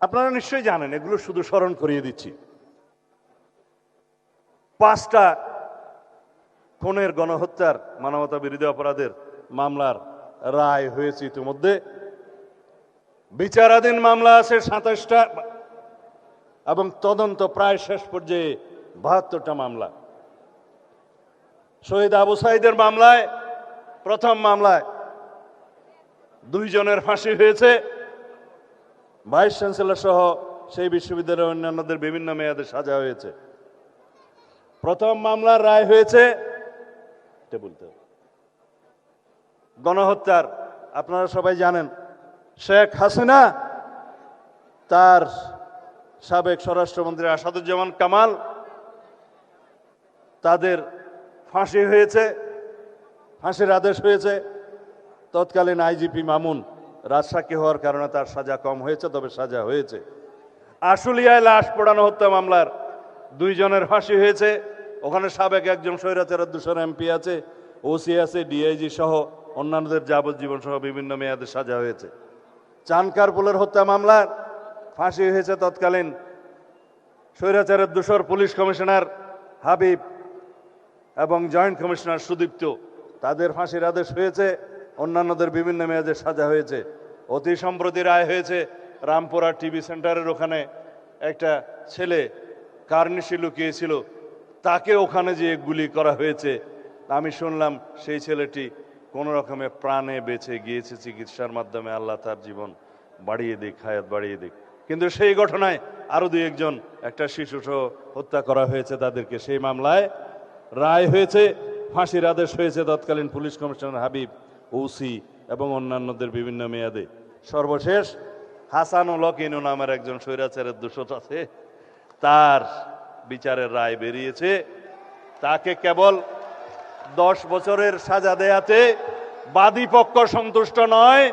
আপনারা নিশ্চয়ই জানেন, এগুলো শুধু স্মরণ করিয়ে দিচ্ছি। 5টা খুনের, গণহত্যার, মানবতা বিরোধী অপরাধের মামলার রায় হয়েছে ইতিমধ্যে। বিচারাধীন মামলা আছে 27টা এবং তদন্ত প্রায় শেষ পর্যায়ে 72টা মামলা। শহীদ আবু সাঈদের মামলায়, প্রথম মামলায় 2 জনের ফাঁসি হয়েছে। ভাইস চ্যান্সেলর সহ সেই বিশ্ববিদ্যালয়ের অন্যান্যদের বিভিন্ন মেয়াদে সাজা হয়েছে। প্রথম মামলার রায় হয়েছে গণহত্যার। আপনারা সবাই জানেন, শেখ হাসিনা, তার সাবেক স্বরাষ্ট্রমন্ত্রী আসাদুজ্জামান কামাল, তাদের ফাঁসি হয়েছে, ফাঁসির আদেশ হয়েছে। তৎকালীন আইজিপি মামুন রাজসাক্ষী হওয়ার কারণে তার সাজা কম হয়েছে, তবে সাজা হয়েছে। আশুলিয়ায় লাশ পোড়ানো হত্যা মামলার 2 জনের ফাঁসি হয়েছে। ওখানে সাবেক একজন স্বৈরাচারের দূষণ এমপি আছে, ওসি আছে, ডিআইজি সহ অন্যান্যদের যাবজ্জীবন সহ বিভিন্ন মেয়াদে সাজা হয়েছে। চানকারপুলের হত্যা মামলার ফাঁসি হয়েছে তৎকালীন স্বৈরাচারের দূষর পুলিশ কমিশনার হাবিব এবং জয়েন্ট কমিশনার সুদীপ্ত, তাদের ফাঁসির আদেশ হয়েছে। অন্যান্যদের বিভিন্ন মেয়াদে সাজা হয়েছে। অতি সম্প্রতি রায় হয়েছে রামপুরা টিভি সেন্টারের ওখানে একটা ছেলে কার্নিশি লুকিয়েছিল, তাকে ওখানে যে গুলি করা হয়েছে। আমি শুনলাম সেই ছেলেটি কোনো রকমে প্রাণে বেঁচে গিয়েছে চিকিৎসার মাধ্যমে। আল্লাহ তার জীবন বাড়িয়ে দিক, হায়াত বাড়িয়ে দিক। কিন্তু সেই ঘটনায় আরো 2-1 জন, একটা শিশু সহ হত্যা করা হয়েছে তাদেরকে। সেই মামলায় রায় হয়েছে, ফাঁসির আদেশ হয়েছে তৎকালীন পুলিশ কমিশনার হাবিব, ওসি এবং অন্যান্যদের বিভিন্ন মেয়াদে। সর্বশেষ হাসানুল হক ইনু নামের একজন স্বৈরাচারের দোষর আছে, তার বিচারের রায় বেরিয়েছে। তাকে কেবল 10 বছরের সাজা দেয়াতে বাদী পক্ষ সন্তুষ্ট নয়,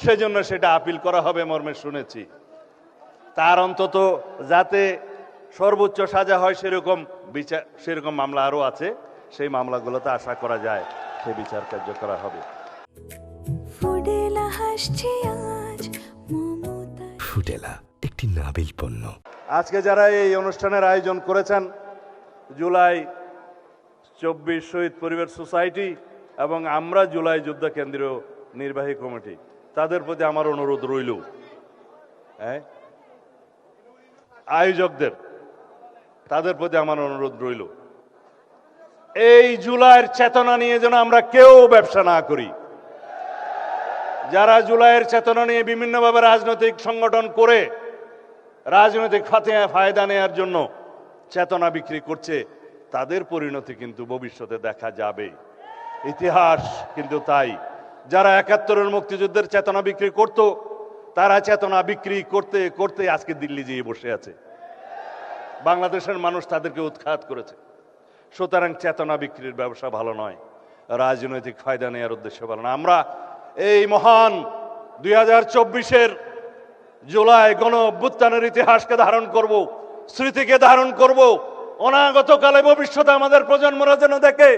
সেজন্য সেটা আপিল করা হবে মর্মে শুনেছি। তার অন্তত যাতে সর্বোচ্চ সাজা হয় সেরকম বিচার, সেরকম মামলা আরো আছে। সেই মামলাগুলোতে আশা করা যায় সে বিচার কার্য করা হবে। ফুডেলা একটি নাবিল পণ্য। আজকে যারা এই অনুষ্ঠানের আয়োজন করেছেন, জুলাই 24 শহীদ পরিবার সোসাইটি এবং আমরা জুলাই যোদ্ধা কেন্দ্রীয় নির্বাহী কমিটি, তাদের প্রতি আমার অনুরোধ রইল, আয়োজকদের, তাদের প্রতি আমার অনুরোধ রইল, এই জুলাইয়ের চেতনা নিয়ে যেন আমরা কেউ ব্যবসা না করি। যারা জুলাইয়ের চেতনা নিয়ে বিভিন্নভাবে রাজনৈতিক সংগঠন করে রাজনৈতিক ফায়দা নেওয়ার জন্য চেতনা বিক্রি করছে, তাদের পরিণতি কিন্তু ভবিষ্যতে দেখা যাবে। ইতিহাস কিন্তু তাই। যারা 71-এর মুক্তিযুদ্ধের চেতনা বিক্রি করত, তারা চেতনা বিক্রি করতে করতে আজকে দিল্লি যেয়ে বসে আছে। বাংলাদেশের মানুষ তাদেরকে উৎখাত করেছে। সুতরাং চেতনা বিক্রির ব্যবসা ভালো নয়, রাজনৈতিক ফায়দা নেওয়ার উদ্দেশ্য ভালো না। আমরা এই মহান 2024-এর জুলাই গণ অভ্যুত্থানের ইতিহাসকে ধারণ করব, স্মৃতিকে ধারণ করব। অনাগত কালে ভবিষ্যতে আমাদের প্রজন্মরা যেন দেখে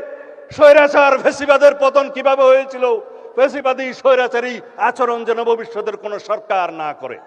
স্বৈরাচার ফ্যাসিবাদের পতন কিভাবে হয়েছিল, ফ্যাসিবাদী স্বৈরাচারী আচরণ যেন ভবিষ্যতের কোনো সরকার না করে।